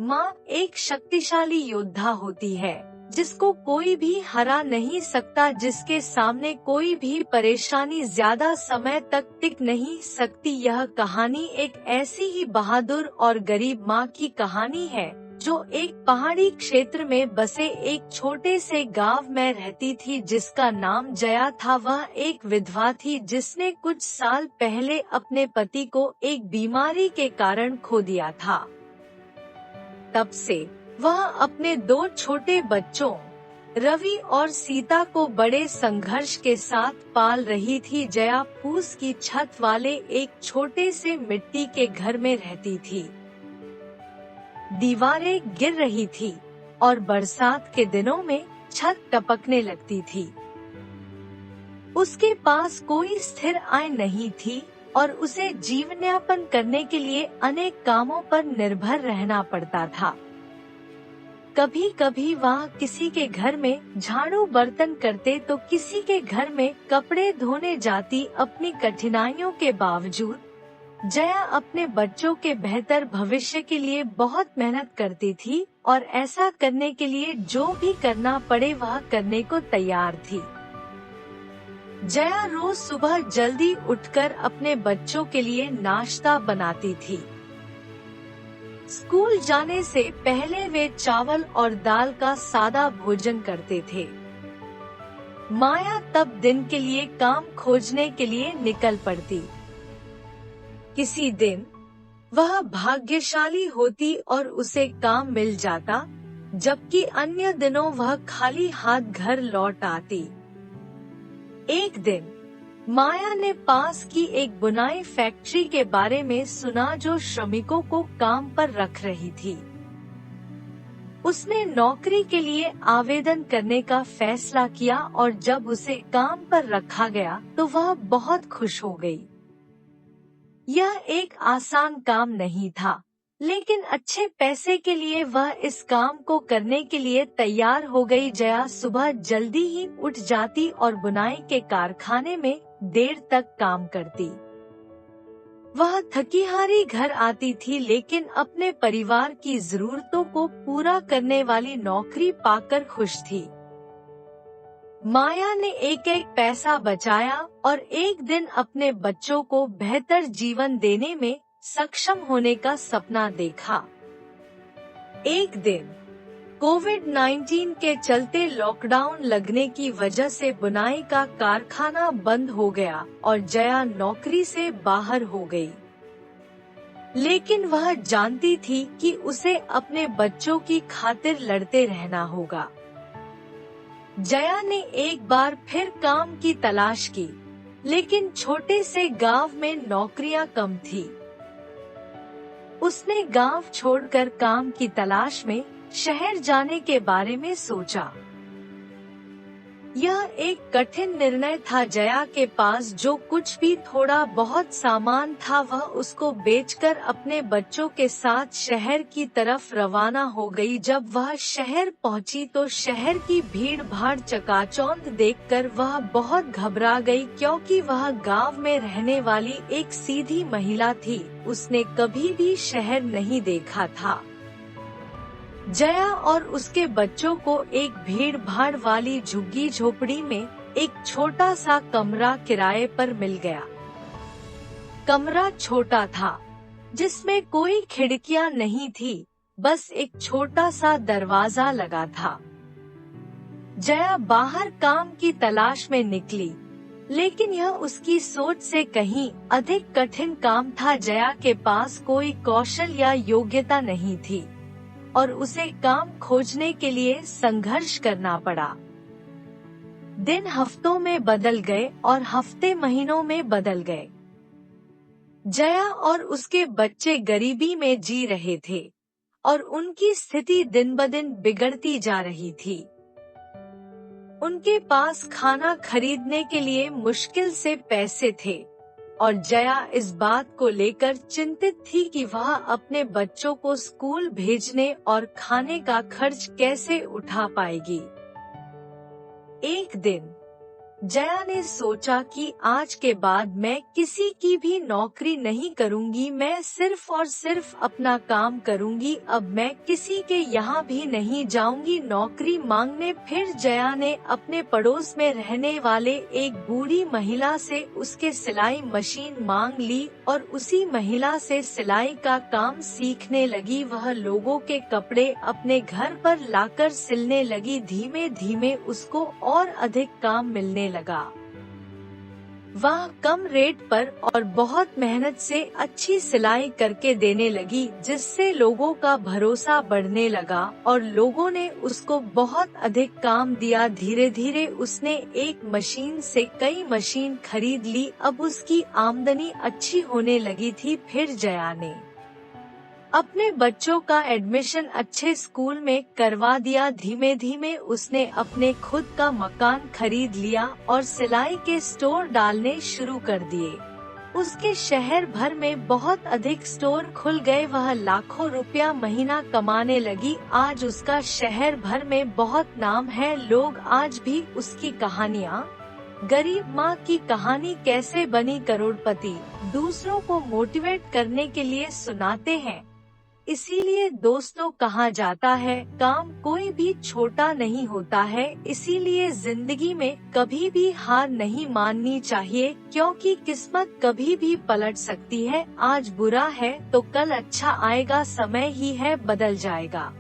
माँ एक शक्तिशाली योद्धा होती है जिसको कोई भी हरा नहीं सकता, जिसके सामने कोई भी परेशानी ज्यादा समय तक टिक नहीं सकती। यह कहानी एक ऐसी ही बहादुर और गरीब माँ की कहानी है जो एक पहाड़ी क्षेत्र में बसे एक छोटे से गांव में रहती थी, जिसका नाम जया था। वह एक विधवा थी जिसने कुछ साल पहले अपने पति को एक बीमारी के कारण खो दिया था। तब से वह अपने 2 छोटे बच्चों रवि और सीता को बड़े संघर्ष के साथ पाल रही थी। जया फूस की छत वाले एक छोटे से मिट्टी के घर में रहती थी। दीवारें गिर रही थी और बरसात के दिनों में छत टपकने लगती थी। उसके पास कोई स्थिर आय नहीं थी और उसे जीवनयापन करने के लिए अनेक कामों पर निर्भर रहना पड़ता था। कभी कभी वह किसी के घर में झाड़ू बर्तन करते तो किसी के घर में कपड़े धोने जाती। अपनी कठिनाइयों के बावजूद जया अपने बच्चों के बेहतर भविष्य के लिए बहुत मेहनत करती थी और ऐसा करने के लिए जो भी करना पड़े वह करने को तैयार थी। जया रोज सुबह जल्दी उठकर अपने बच्चों के लिए नाश्ता बनाती थी। स्कूल जाने से पहले वे चावल और दाल का सादा भोजन करते थे। माया तब दिन के लिए काम खोजने के लिए निकल पड़ती। किसी दिन वह भाग्यशाली होती और उसे काम मिल जाता, जबकि अन्य दिनों वह खाली हाथ घर लौट आती। एक दिन माया ने पास की एक बुनाई फैक्ट्री के बारे में सुना जो श्रमिकों को काम पर रख रही थी। उसने नौकरी के लिए आवेदन करने का फैसला किया और जब उसे काम पर रखा गया तो वह बहुत खुश हो गई। यह एक आसान काम नहीं था, लेकिन अच्छे पैसे के लिए वह इस काम को करने के लिए तैयार हो गई। जया सुबह जल्दी ही उठ जाती और बुनाई के कारखाने में देर तक काम करती। वह थकी हारी घर आती थी, लेकिन अपने परिवार की जरूरतों को पूरा करने वाली नौकरी पाकर खुश थी। माया ने एक एक पैसा बचाया और एक दिन अपने बच्चों को बेहतर जीवन देने में सक्षम होने का सपना देखा। एक दिन कोविड-19 के चलते लॉकडाउन लगने की वजह से बुनाई का कारखाना बंद हो गया और जया नौकरी से बाहर हो गई। लेकिन वह जानती थी कि उसे अपने बच्चों की खातिर लड़ते रहना होगा। जया ने एक बार फिर काम की तलाश की, लेकिन छोटे से गांव में नौकरियां कम थी। उसने गांव छोड़कर काम की तलाश में शहर जाने के बारे में सोचा। यह एक कठिन निर्णय था। जया के पास जो कुछ भी थोड़ा बहुत सामान था वह उसको बेचकर अपने बच्चों के साथ शहर की तरफ रवाना हो गई। जब वह शहर पहुंची तो शहर की भीड़ भाड़ चकाचौंध देखकर वह बहुत घबरा गई, क्योंकि वह गांव में रहने वाली एक सीधी महिला थी। उसने कभी भी शहर नहीं देखा था। जया और उसके बच्चों को एक भीड़ भाड़ वाली झुग्गी झोपड़ी में एक छोटा सा कमरा किराए पर मिल गया। कमरा छोटा था, जिसमें कोई खिड़कियां नहीं थी, बस एक छोटा सा दरवाजा लगा था। जया बाहर काम की तलाश में निकली, लेकिन यह उसकी सोच से कहीं अधिक कठिन काम था। जया के पास कोई कौशल या योग्यता नहीं थी और उसे काम खोजने के लिए संघर्ष करना पड़ा। दिन हफ्तों में बदल गए और हफ्ते महीनों में बदल गए। जया और उसके बच्चे गरीबी में जी रहे थे और उनकी स्थिति दिन ब दिन बिगड़ती जा रही थी। उनके पास खाना खरीदने के लिए मुश्किल से पैसे थे और जया इस बात को लेकर चिंतित थी कि वह अपने बच्चों को स्कूल भेजने और खाने का खर्च कैसे उठा पाएगी। एक दिन जया ने सोचा कि आज के बाद मैं किसी की भी नौकरी नहीं करूंगी, मैं सिर्फ और सिर्फ अपना काम करूंगी। अब मैं किसी के यहाँ भी नहीं जाऊंगी नौकरी मांगने। फिर जया ने अपने पड़ोस में रहने वाले एक बूढ़ी महिला से उसके सिलाई मशीन मांग ली और उसी महिला से सिलाई का काम सीखने लगी। वह लोगों के कपड़े अपने घर पर लाकर सिलने लगी। धीमे धीमे उसको और अधिक काम मिलने लगा। वह कम रेट पर और बहुत मेहनत से अच्छी सिलाई करके देने लगी, जिससे लोगों का भरोसा बढ़ने लगा और लोगों ने उसको बहुत अधिक काम दिया। धीरे धीरे उसने एक मशीन से कई मशीन खरीद ली। अब उसकी आमदनी अच्छी होने लगी थी। फिर जया ने अपने बच्चों का एडमिशन अच्छे स्कूल में करवा दिया। धीमे धीमे उसने अपने खुद का मकान खरीद लिया और सिलाई के स्टोर डालने शुरू कर दिए। उसके शहर भर में बहुत अधिक स्टोर खुल गए। वह लाखों रुपया महीना कमाने लगी। आज उसका शहर भर में बहुत नाम है। लोग आज भी उसकी कहानियाँ, गरीब माँ की कहानी कैसे बनी करोड़पति, दूसरों को मोटिवेट करने के लिए सुनाते हैं। इसीलिए दोस्तों कहा जाता है, काम कोई भी छोटा नहीं होता है। इसीलिए जिंदगी में कभी भी हार नहीं माननी चाहिए, क्योंकि किस्मत कभी भी पलट सकती है। आज बुरा है तो कल अच्छा आएगा, समय ही है बदल जाएगा।